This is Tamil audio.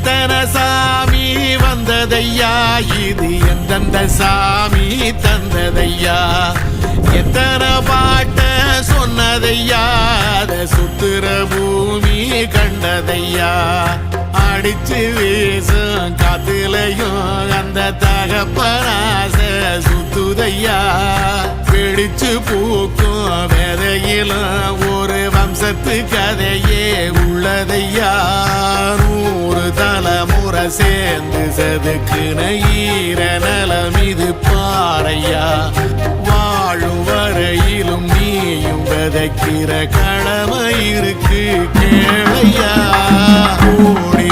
எத்தனை சாமி வந்ததையா இது எந்தெந்த சாமி தந்ததையா எத்தனை பாட்ட சொன்னதையா அத சுத்துற பூமி கண்டதையா அடிச்சு வீசும் காத்துலையும் அந்த தகப்பனாச சுத்துதையா பிடிச்சு பூக்கும் வேதையிலும் ஒரு வம்சத்து கதையே உள்ளதையா 100 தலைமுறை சேர்ந்து செதுக்குன ஈர நலம் இது பாறையா வாழும் வரையிலும் நீயும் விதைக்கிற கடமை இருக்கு கேளையா ஓடி